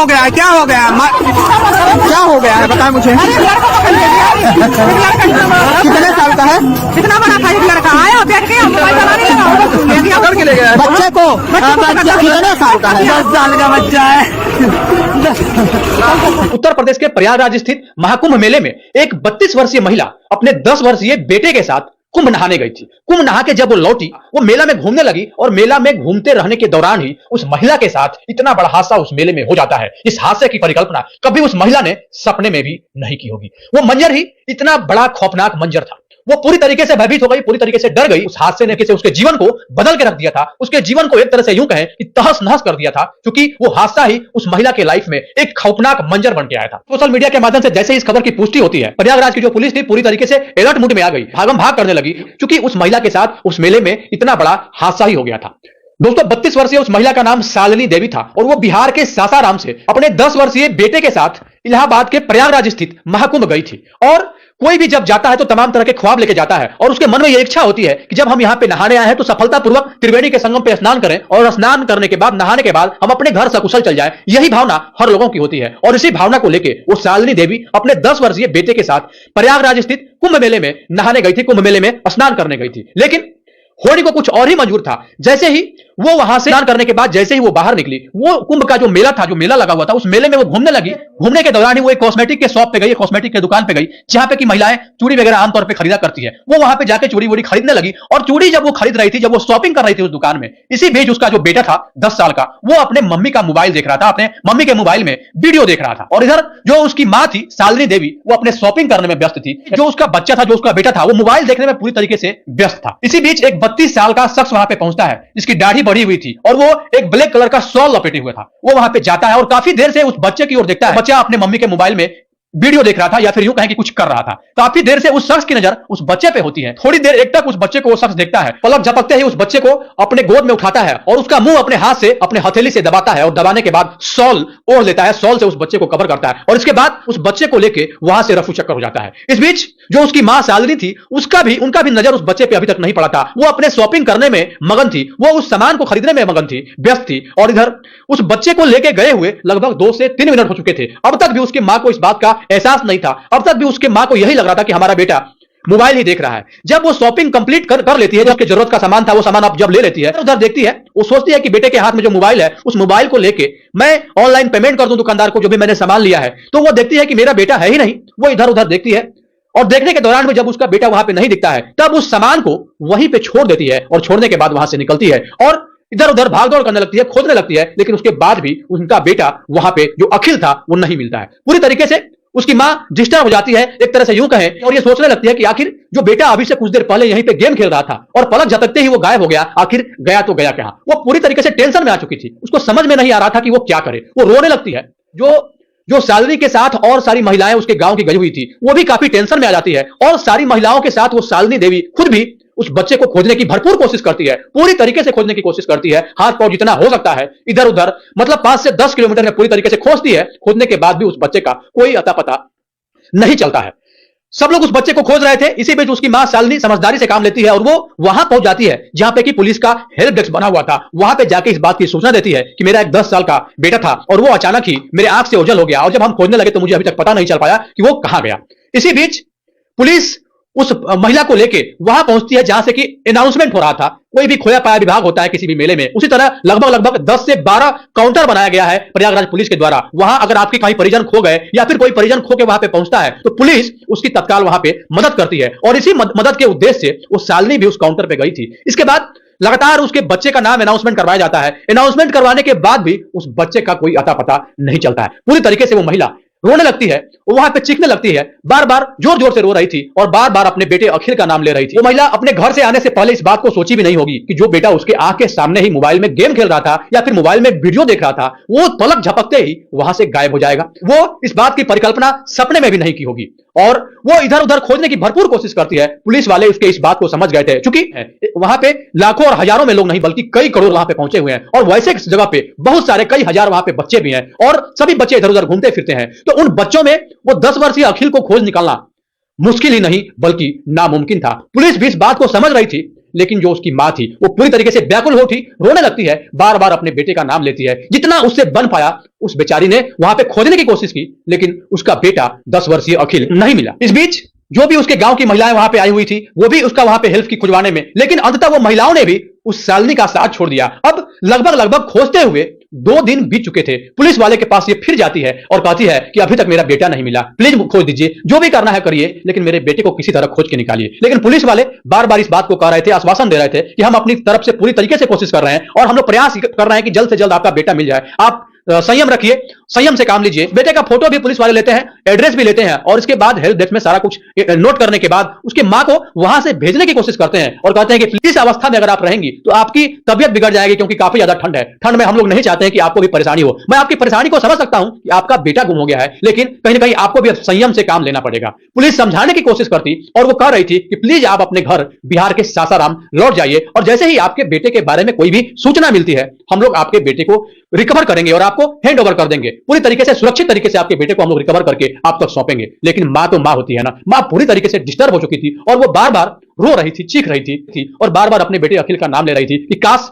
हो गया है? क्या हो गया है? क्या हो गया है बताएं मुझे। कितने साल का है? कितना बड़ा था एक लड़का आया बैठ के मोबाइल चलाने लगा पकड़ के ले गया बच्चे को। बच्चा कितने साल का है? 10 साल का बच्चा है। उत्तर प्रदेश के प्रयागराज स्थित महाकुंभ मेले में एक 32 वर्षीय महिला अपने 10 वर्षीय बेटे के साथ कुंभ नहाने गई थी। कुंभ नहा के जब वो लौटी, वो मेला में घूमने लगी और मेला में घूमते रहने के दौरान ही उस महिला के साथ इतना बड़ा हादसा उस मेले में हो जाता है। इस हादसे की परिकल्पना कभी उस महिला ने सपने में भी नहीं की होगी। वो मंजर ही इतना बड़ा खौफनाक मंजर था। वो पूरी तरीके से भयभीत हो गई, पूरी तरीके से डर गई। उस हादसे ने कैसे उसके जीवन को बदल के रख दिया था, उसके जीवन को एक तरह से यूं कहें कि तहस नहस कर दिया था, क्योंकि वो हादसा ही उस महिला के लाइफ में एक खौफनाक मंजर बन के आया था। सोशल मीडिया के माध्यम से जैसे इस खबर की पुष्टि होती है, प्रयागराज की जो पुलिस थी पूरी तरीके से अलर्ट मूड में आ गई, भागम भाग करने लगी, क्योंकि उस महिला के साथ उस मेले में इतना बड़ा हादसा ही हो गया था। दोस्तों 32 वर्षीय उस महिला का नाम शालिनी देवी था और वो बिहार के सासाराम से अपने 10 वर्षीय बेटे के साथ इलाहाबाद के प्रयागराज स्थित महाकुंभ गई थी। और कोई भी जब जाता है तो तमाम तरह के ख्वाब लेके जाता है और उसके मन में यह इच्छा होती है कि जब हम यहाँ पे नहाने आए हैं तो सफलतापूर्वक त्रिवेणी के संगम पे स्नान करें और स्नान करने के बाद, नहाने के बाद हम अपने घर सकुशल चल जाए। यही भावना हर लोगों की होती है और इसी भावना को लेके वो शालिनी देवी अपने 10 वर्षीय बेटे के साथ प्रयागराज स्थित कुंभ मेले में नहाने गई थी, कुंभ मेले में स्नान करने गई थी। लेकिन होने को कुछ और ही मंजूर था। जैसे ही वो वहां से स्नान करने के बाद जैसे ही वो बाहर निकली, वो कुंभ का जो मेला था, जो मेला लगा हुआ था, उस मेले में वो घूमने लगी। घूमने के दौरान ही वो एक कॉस्मेटिक के शॉप पे गई, कॉस्मेटिक के दुकान पे गई, जहां पे की महिलाएं चूड़ी वगैरह आमतौर पे खरीदा करती है। वो वहां पे जाके चूड़ी वूड़ी खरीदने लगी और चूड़ी जब वो खरीद रही थी, जब वो शॉपिंग कर रही थी उस दुकान में, इसी बीच उसका जो बेटा था 10 साल का, वो अपने मम्मी का मोबाइल देख रहा था, अपने मम्मी के मोबाइल में वीडियो देख रहा था। और इधर जो उसकी मां थी शालिनी देवी, वो अपने शॉपिंग करने में व्यस्त थी। जो उसका बच्चा था, जो उसका बेटा था, वो मोबाइल देखने में पूरी तरीके से व्यस्त था। इसी बीच एक 32 साल का शख्स वहां पे पहुंचता है, जिसकी दाढ़ी बढ़ी हुई थी और वो एक ब्लैक कलर का शॉल लपेटे हुए था। वो वहां पे जाता है और काफी देर से उस बच्चे की ओर देखता है। बच्चा अपने मम्मी के मोबाइल में वीडियो देख रहा था या फिर यूं कहें कि कुछ कर रहा था। काफी देर से उस शख्स की नजर उस बच्चे पे होती है। थोड़ी देर एक तक उस बच्चे को वो शख्स देखता है। पलक झपकते ही उस बच्चे को अपने गोद में उठाता है और उसका मुंह अपने हाथ से, अपने हथेली से दबाता है और दबाने के बाद शॉल ओढ़ लेता है, शॉल से उस बच्चे को कवर करता है और इसके बाद उस बच्चे को लेके वहां से रफू चक्कर हो जाता है। इस बीच जो उसकी मां शालिनी थी, उनका भी नजर उस बच्चे पे अभी तक नहीं पड़ा था। वो अपने शॉपिंग करने में मगन थी, वो उस सामान को खरीदने में मगन थी, व्यस्त थी। और इधर उस बच्चे को लेके गए हुए लगभग 2 से 3 मिनट हो चुके थे। अब तक भी उसकी मां को इस बात का एहसास नहीं था। अब तक भी उसके मां को यही लग रहा था कि हमारा बेटा मोबाइल ही देख रहा है। जब वो शॉपिंग कंप्लीट कर लेती है, जो उसकी जरूरत का सामान था वो सामान अब जब ले लेती है, उधर देखती है, वो सोचती है कि बेटे के हाथ में जो मोबाइल है, उस मोबाइल को लेके मैं ऑनलाइन पेमेंट कर दूं दुकानदार को जो भी मैंने सामान लिया है। तो वो देखती है कि मेरा बेटा है ही नहीं। वो इधर उधर देखती है और देखने के दौरान में जब उसका बेटा वहां पे नहीं दिखता है, तब उस सामान को वहीं पे छोड़ देती है और छोड़ने के बाद वहां से निकलती है और इधर उधर भागदौड़ करने लगती है, खोजने लगती है। लेकिन उसके बाद भी उनका बेटा वहां पे जो अखिल था वो नहीं मिलता है। पूरी तरीके से उसकी मां डिस्टर्ब हो जाती है, एक तरह से यूं कहें, और ये सोचने लगती है कि आखिर जो बेटा अभी से कुछ देर पहले यहीं पे गेम खेल रहा था और पलक झपकते ही वो गायब हो गया, आखिर गया तो गया कहां। वो पूरी तरीके से टेंशन में आ चुकी थी, उसको समझ में नहीं आ रहा था कि वो क्या करे। वो रोने लगती है। जो शालिनी के साथ और सारी महिलाएं उसके गांव की गई हुई थी, वो भी काफी टेंशन में आ जाती है और सारी महिलाओं के साथ वो शालिनी देवी खुद भी उस बच्चे को खोजने की भरपूर कोशिश करती है, पूरी तरीके से खोजने की कोशिश करती है। हाथ पांव जितना हो सकता है इधर उधर, मतलब 5 से 10 किलोमीटर में पूरी तरीके से खोजती है। खोजने के बाद भी उस बच्चे का कोई अता पता नहीं चलता है। सब लोग उस बच्चे को खोज रहे थे। इसी बीच उसकी मां शालिनी समझदारी से काम लेती है और वो वहां पहुंच जाती है जहां पे कि पुलिस का हेल्प डेस्क बना हुआ था। वहां पे जाके इस बात की सूचना देती है कि मेरा एक 10 साल का बेटा था और वो अचानक ही मेरे आंख से ओझल हो गया और जब हम खोजने लगे तो मुझे अभी तक पता नहीं चल पाया कि वो कहां गया। इसी बीच पुलिस उस महिला को लेके वहां पहुंचती है जहां से कि अनाउंसमेंट हो रहा था। कोई भी खोया पाया विभाग होता है किसी भी मेले में, उसी तरह लगभग 10 से 12 काउंटर बनाया गया है प्रयागराज पुलिस के द्वारा। वहां अगर आपके कहीं परिजन खो गए या फिर कोई परिजन खो के वहां पे पहुंचता है तो पुलिस उसकी तत्काल वहां पे मदद करती है और इसी मदद के उद्देश्य से वो शालिनी भी उस काउंटर पे गई थी। इसके बाद लगातार उसके बच्चे का नाम अनाउंसमेंट करवाया जाता है। अनाउंसमेंट करवाने के बाद भी उस बच्चे का कोई अता पता नहीं चलता है। पूरी तरीके से वो महिला रोने लगती है, वो वहां पे चीखने लगती है, बार बार जोर जोर से रो रही थी और बार बार अपने बेटे अखिल का नाम ले रही थी। वो महिला अपने घर से आने से पहले इस बात को सोची भी नहीं होगी कि जो बेटा उसके आंख के सामने ही मोबाइल में गेम खेल रहा था या फिर मोबाइल में वीडियो देख रहा था, वो पलक झपकते ही वहां से गायब हो जाएगा। वो इस बात की परिकल्पना सपने में भी नहीं की होगी और वो इधर उधर खोजने की भरपूर कोशिश करती है। पुलिस वाले उसके इस बात को समझ गए थे, क्योंकि वहां पे लाखों और हजारों में लोग नहीं बल्कि कई करोड़ वहां पे पहुंचे हुए हैं और वैसे जगह पे बहुत सारे कई हजार वहां पे बच्चे भी हैं और सभी बच्चे इधर उधर घूमते फिरते हैं। तो उन बच्चों में वो 10 वर्षीय अखिल को खोज निकालना मुश्किल ही नहीं बल्कि नामुमकिन था। पुलिस भी इस बात को समझ रही थी लेकिन जो उसकी मां थी वो पूरी तरीके से व्याकुल हो उठी, रोने लगती है, बार बार अपने बेटे का नाम लेती है। जितना उससे बन पाया उस बेचारी ने वहां पे खोजने की कोशिश की, लेकिन उसका बेटा 10 वर्षीय अखिल नहीं मिला। इस बीच जो भी उसके गांव की महिलाएं वहां पे आई हुई थी वो भी उसका वहां पे हेल्प की खुजवाने में, लेकिन अंततः वो महिलाओं ने भी उस शालिनी का साथ छोड़ दिया। अब लगभग खोजते हुए 2 दिन बीत चुके थे। पुलिस वाले के पास ये फिर जाती है और कहती है कि अभी तक मेरा बेटा नहीं मिला, प्लीज खोज दीजिए, जो भी करना है करिए, लेकिन मेरे बेटे को किसी तरह खोज के निकालिए। लेकिन पुलिस वाले बार बार इस बात को कह रहे थे, आश्वासन दे रहे थे कि हम अपनी तरफ से पूरी तरीके से कोशिश कर रहे हैं और हम लोग प्रयास कर रहे हैं कि जल्द से जल्द आपका बेटा मिल जाए, आप संयम रखिए, संयम से काम लीजिए। बेटे का फोटो भी पुलिस वाले लेते हैं, एड्रेस भी लेते हैं और इसके बाद हेल्प डेस्क में सारा कुछ नोट करने के बाद उसकी मां को वहां से भेजने की कोशिश करते हैं और कहते हैं कि इस अवस्था में अगर आप रहेंगी तो आपकी तबियत बिगड़ जाएगी, क्योंकि काफी ज्यादा ठंड है, ठंड में हम लोग नहीं चाहते हैं कि आपको भी परेशानी हो। मैं आपकी परेशानी को समझ सकता हूं कि आपका बेटा गुम हो गया है, लेकिन कहीं ना कहीं आपको भी संयम से काम लेना पड़ेगा। पुलिस समझाने की कोशिश करती और वो कह रही थी कि प्लीज आप अपने घर बिहार के सासाराम लौट जाइए और जैसे ही आपके बेटे के बारे में कोई भी सूचना मिलती है हम लोग आपके बेटे को रिकवर करेंगे और आपको हैंड ओवर कर देंगे, पूरी तरीके से सुरक्षित तरीके से आपके बेटे को हम लोग रिकवर करके आप तक सौंपेंगे। लेकिन मां तो मां होती है ना, मां पूरी तरीके से डिस्टर्ब हो चुकी थी और वो बार बार रो रही थी, चीख रही थी और बार बार अपने बेटे अखिल का नाम ले रही थी कि काश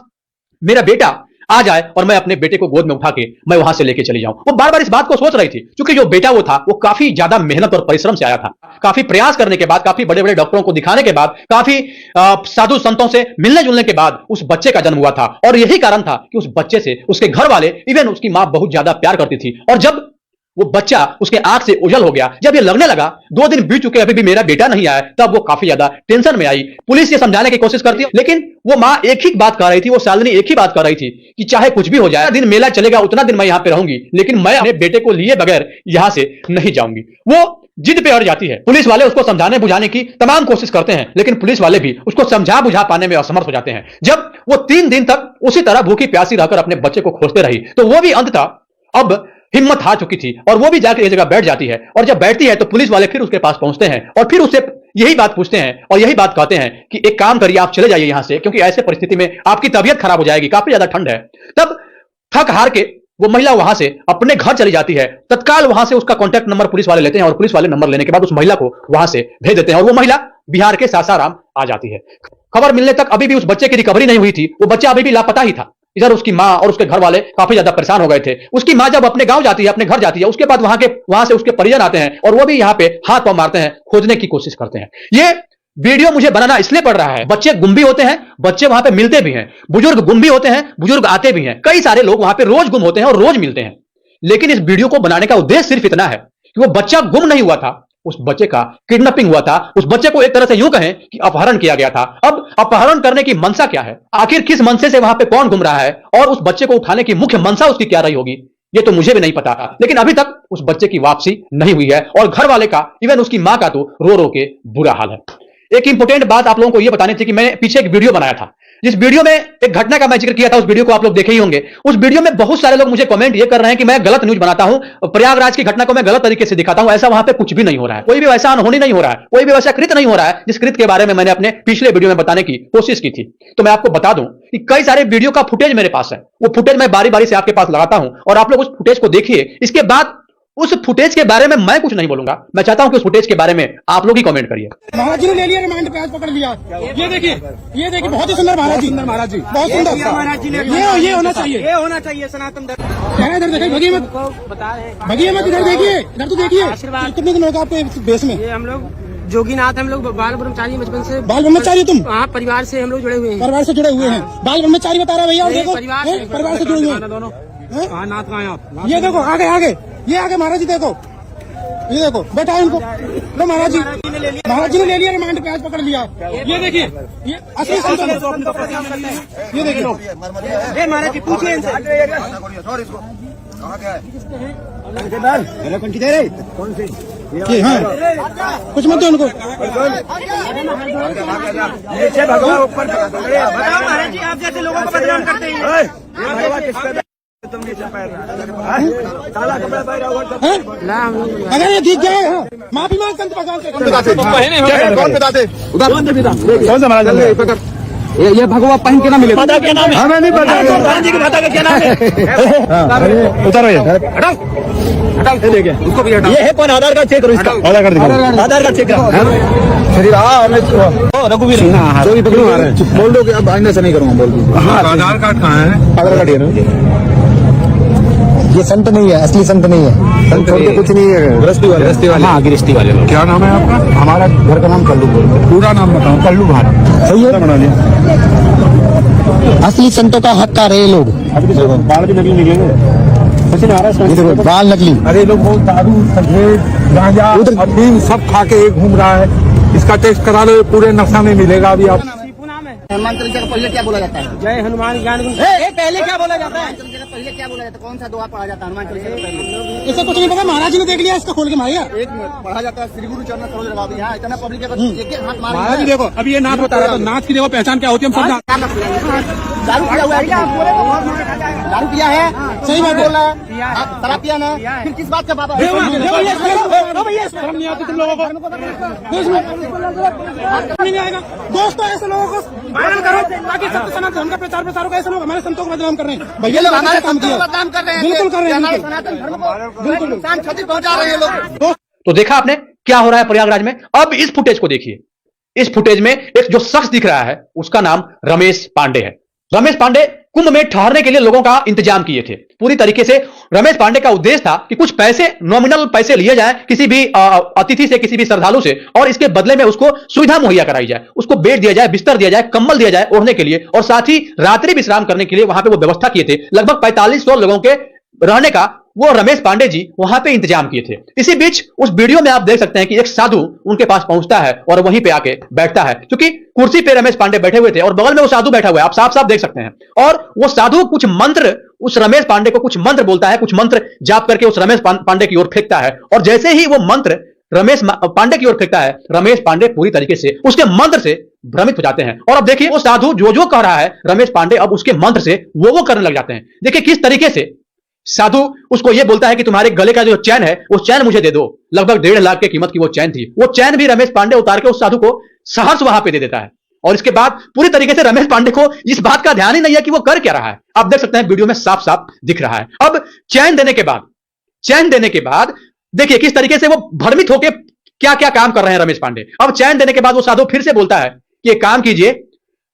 मेरा बेटा आ जाए और मैं अपने बेटे को गोद में उठा के मैं वहां से लेके चली जाऊं। वो बार बार इस बात को सोच रही थी, क्योंकि जो बेटा वो था वो काफी ज्यादा मेहनत और परिश्रम से आया था। काफी प्रयास करने के बाद, काफी बड़े बड़े डॉक्टरों को दिखाने के बाद, काफी साधु संतों से मिलने जुलने के बाद उस बच्चे का जन्म हुआ था और यही कारण था कि उस बच्चे से उसके घर वाले, इवन उसकी मां बहुत ज्यादा प्यार करती थी। और जब वो बच्चा उसके आंख से ओझल हो गया, जब ये लगने लगा 2 दिन बीत चुके अभी भी मेरा बेटा नहीं आया, तब वो काफी ज्यादा टेंशन में आई। पुलिस ये समझाने की कोशिश करती है, लेकिन वो मां एक ही बात कह रही थी, वो शालिनी एक ही बात कह रही थी कि चाहे कुछ भी हो जाए, दिन मेला चलेगा उतना दिन मैं यहां पे रहूंगी, लेकिन मैं अपने बेटे को लिए बगैर यहां से नहीं जाऊंगी। वो जिद पे अड़ जाती है। पुलिस वाले उसको समझाने बुझाने की तमाम कोशिश करते हैं, लेकिन पुलिस वाले भी उसको समझा बुझा पाने में असमर्थ हो जाते हैं। जब वो 3 दिन तक उसी तरह भूखी प्यासी रहकर अपने बच्चे को खोजते रही तो वो भी अंततः अब हिम्मत हार चुकी थी और वो भी जाकर एक जगह बैठ जाती है। और जब बैठती है तो पुलिस वाले फिर उसके पास पहुंचते हैं और फिर उससे यही बात पूछते हैं और यही बात कहते हैं कि एक काम करिए, आप चले जाइए यहां से, क्योंकि ऐसे परिस्थिति में आपकी तबीयत खराब हो जाएगी, काफी ज्यादा ठंड है। तब थक हार के वो महिला वहां से अपने घर चली जाती है। तत्काल वहां से उसका कॉन्टैक्ट नंबर पुलिस वाले लेते हैं और पुलिस वाले नंबर लेने के बाद उस महिला को वहां से भेज देते हैं और वो महिला बिहार के सासाराम आ जाती है। खबर मिलने तक अभी भी उस बच्चे की रिकवरी नहीं हुई थी, वो बच्चा अभी भी लापता ही था। इधर उसकी मां और उसके घर वाले काफी ज्यादा परेशान हो गए थे। उसकी मां जब अपने गांव जाती है, अपने घर जाती है, उसके बाद वहां से उसके परिजन आते हैं और वो भी यहाँ पे हाथ पांव मारते हैं, खोजने की कोशिश करते हैं। ये वीडियो मुझे बनाना इसलिए पड़ रहा है, बच्चे गुम भी होते हैं, बच्चे वहां पे मिलते भी हैं, बुजुर्ग गुम भी होते हैं, बुजुर्ग आते भी हैं, कई सारे लोग वहां पे रोज गुम होते हैं और रोज मिलते हैं। लेकिन इस वीडियो को बनाने का उद्देश्य सिर्फ इतना है कि वो बच्चा गुम नहीं हुआ था, उस बच्चे का किडनैपिंग हुआ था, उस बच्चे को एक तरह से यूं कहें कि अपहरण किया गया था। अब अपहरण करने की मंशा क्या है, आखिर किस मंशे से वहां पे कौन घूम रहा है और उस बच्चे को उठाने की मुख्य मंशा उसकी क्या रही होगी, ये तो मुझे भी नहीं पता। लेकिन अभी तक उस बच्चे की वापसी नहीं हुई है और घर वाले का, इवन उसकी मां का तो रो रो के बुरा हाल है। एक इंपॉर्टेंट बात आप लोगों को यह बतानी थी कि मैंने पीछे एक वीडियो बनाया था, जिस वीडियो में एक घटना का मैं जिक्र किया था, उस वीडियो को आप लोग देखे ही होंगे। उस वीडियो में बहुत सारे लोग मुझे कमेंट ये कर रहे हैं कि मैं गलत न्यूज बनाता हूं, प्रयागराज की घटना को मैं गलत तरीके से दिखाता हूं। ऐसा वहां पे कुछ भी नहीं हो रहा है, कोई भी वैसा अनहोनी नहीं हो रहा है, कोई भी वैसा कृत्य नहीं हो रहा है जिस कृत्य के बारे में मैंने अपने पिछले वीडियो में बताने की कोशिश की थी। तो मैं आपको बता दूं कि कई सारे वीडियो का फुटेज मेरे पास है, वो फुटेज मैं बारी बारी से आपके पास लगाता हूं और आप लोग उस फुटेज को देखिए। इसके बाद उस फुटेज के बारे में मैं कुछ नहीं बोलूंगा, मैं चाहता हूं कि उस फुटेज के बारे में आप लोग ही कमेंट करिए। महाराज जी ने ले लिया रिमांड पे, आज पकड़ लिया। ये देखिए बहुत ही सुंदर महाराज जी, महाराज जी बहुत सुंदर महाराज जी ने, ये होना चाहिए, ये होना चाहिए सनातन धर्म। इधर देखिए, भगिए मत, भगिए मत, इधर देखिए, इधर तो देखिए कितने दिन होगा आपके बेस में। ये हम लोग जोगीनाथ, हम लोग बाल ब्रह्मचारी बचपन से। बाल ब्रह्मचारी तुम? हाँ, परिवार से हम लोग जुड़े हुए हैं, परिवार से जुड़े हुए हैं। बाल ब्रह्मचारी बता रहा भैया, और देखो परिवार से जुड़े हुए हैं दोनों। नाथ आप ये देखो, आगे आगे, ये आगे महाराज जी देखो, ये देखो बैठा है इनको। लो महाराज जी ने ले लिया रिमांड पे, आज पकड़ लिया। ये देखिए, ये असली संतों, ये देखिए महाराज जी, पूछिए इनसे। हाँ, कुछ मत दो उनको। बताओ महाराज जी, आप जैसे लोगों को बदनाम करते हैं। अगर ये दिख जाए, माफी मांग संत भगवान से। कौन बताते? कौन सा महाराज? ये भगवा पहन के ना मिले माता क्या नाम है? हमें नहीं पता सुल्तान जी की माता का क्या नाम है? उतारो ये देखिए उसको भी हटाओ। ये है कौन? आधार कार्ड चेक करो इसका। आधार कार्ड दिखाओ। आधार कार्ड चेक करो। शरीर रघुवीर जो भी पकड़ो बोल दो कि अब आइंदा से नहीं करूँगा बोल दो। आधार कार्ड कहाँ है? आधार कार्ड ये ना ये संत नहीं है, असली संत नहीं है। संत छोड़ के कुछ नहीं है। गृहस्थी वाले हाँ गृहस्थी वाले लोग। क्या नाम है आपका? हमारा घर का नाम कल्लू बोलते हैं। पूरा नाम बताओ। कल्लू भाट सही है। बना लिया असली संतों का हक रहे लोग। अभी तो बाल भी नकली निकलेंगे कुछ नहीं आ रहा ये देखो बाल नकली। अरे लोग बहुत दारू सफेद गांजा अफीम सब खा के घूम रहा है। इसका टेस्ट करा लो, पूरे नशा में मिलेगा अभी आप। हनुमान चालीसा का पहले क्या बोला जाता है? जय हनुमान ज्ञान गुण। पहले क्या बोला जाता है? पहले क्या बोला जाता है? कौन सा दुआ पढ़ा जाता है हनुमान चालीसा का पहले? इसे कुछ नहीं पता। महाराज जी ने देख लिया इसका खोल के मारिया। एक पढ़ा जाता है श्री गुरु चरण सरोज बाबू। यहाँ इतना पब्लिक है एक एक हाथ महाराज जी देखो अभी ये नाच बता रहा था। नाच की देखो पहचान क्या होती है हम सब दारू पिया हुआ है। दारू पिया है। सही बात है। बोला शराब पिया ना, फिर किस बात का बाबा? शर्म नहीं आती तुम लोगों को? नहीं आएगा दोस्तों। ऐसे लोगों को वायरल करो ताकि सत्य सनातन धर्म का प्रचार प्रसार हो। ऐसे लोग हमारे संतों को बदनाम कर रहे हैं। भैया लोग हमारे काम किया बदनाम कर रहे हैं। बिल्कुल कर रहे हैं। हमारे बिल्कुल। सनातन धर्म को बिल्कुल नुकसान क्षति पहुंचा रहे हैं लोग। तो देखा आपने क्या हो रहा है प्रयागराज में। अब इस फुटेज को देखिए। इस फुटेज में एक जो शख्स दिख रहा है उसका नाम रमेश पांडे है। रमेश पांडे कुंभ में ठहरने के लिए लोगों का इंतजाम किए थे पूरी तरीके से। रमेश पांडे का उद्देश्य था कि कुछ पैसे, नॉमिनल पैसे लिए जाए किसी भी अतिथि से, किसी भी श्रद्धालु से, और इसके बदले में उसको सुविधा मुहैया कराई जाए। उसको बेड दिया जाए, बिस्तर दिया जाए, कंबल दिया जाए ओढ़ने के लिए, और साथ ही रात्रि विश्राम करने के लिए वहां पे वो व्यवस्था किए थे। लगभग 4500 लोगों के रहने का वो रमेश पांडे जी वहां पे इंतजाम किए थे। इसी बीच उस वीडियो में आप देख सकते हैं कि एक साधु उनके पास पहुंचता है और वहीं पे आके बैठता है, क्योंकि कुर्सी पे रमेश पांडे बैठे हुए थे और बगल में वो साधु बैठा हुआ है। आप साफ साफ देख सकते हैं। और वो साधु कुछ मंत्र उस रमेश पांडे को कुछ मंत्र बोलता है, कुछ मंत्र जाप करके उस रमेश पांडे की ओर फेंकता है। और जैसे ही वो मंत्र रमेश पांडे की ओर फेंकता है, रमेश पांडे पूरी तरीके से उसके मंत्र से भ्रमित हो जाते हैं। और अब देखिए वो साधु जो जो कह रहा है रमेश पांडे अब उसके मंत्र से वो करने लग जाते हैं। देखिए किस तरीके से साधु उसको यह बोलता है कि तुम्हारे गले का जो चैन है वो चैन मुझे दे दो। लगभग 1.5 लाख की कीमत की वो चैन थी। वो चैन भी रमेश पांडे उतार के उस साधु को सहर्ष वहां पे दे देता है। और इसके बाद पूरी तरीके से रमेश पांडे को इस बात का ध्यान ही नहीं है कि वो कर क्या रहा है। आप देख सकते हैं वीडियो में साफ साफ दिख रहा है। अब चैन देने के बाद देखिए किस तरीके से वो भ्रमित होकर क्या क्या काम कर रहे हैं रमेश पांडे। अब चैन देने के बाद वो साधु फिर से बोलता है कि एक काम कीजिए,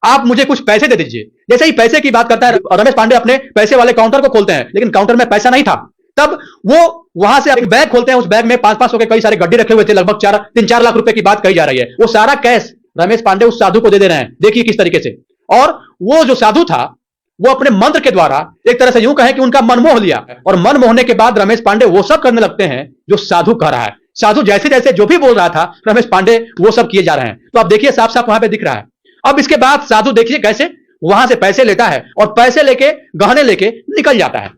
आप मुझे कुछ पैसे दे दीजिए। जैसे ही पैसे की बात करता है रमेश पांडे अपने पैसे वाले काउंटर को खोलते हैं, लेकिन काउंटर में पैसा नहीं था। तब वो वहां से एक बैग खोलते हैं। उस बैग में 500 के कई सारे गड्ढे रखे हुए थे। लगभग 3-4 लाख रुपए की बात कही जा रही है। वो सारा कैश रमेश पांडे उस साधु को दे रहे हैं। देखिए किस तरीके से। और वो जो साधु था वो अपने मंत्र के द्वारा एक तरह से यूं कहें कि उनका मन मोह लिया। और मन मोहने के बाद रमेश पांडे वो सब करने लगते हैं जो साधु कह रहा है। साधु जैसे जैसे जो भी बोल रहा था रमेश पांडे वो सब किए जा रहे हैं। तो आप देखिए साफ साफ वहां पे दिख रहा है। अब इसके बाद साधु देखिए कैसे वहां से पैसे लेता है और पैसे लेके गहने लेके निकल जाता है।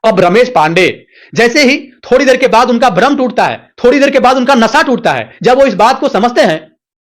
अब रमेश पांडे जैसे ही थोड़ी देर के बाद उनका भ्रम टूटता है, थोड़ी देर के बाद उनका नशा टूटता है। जब वो इस बात को समझते हैं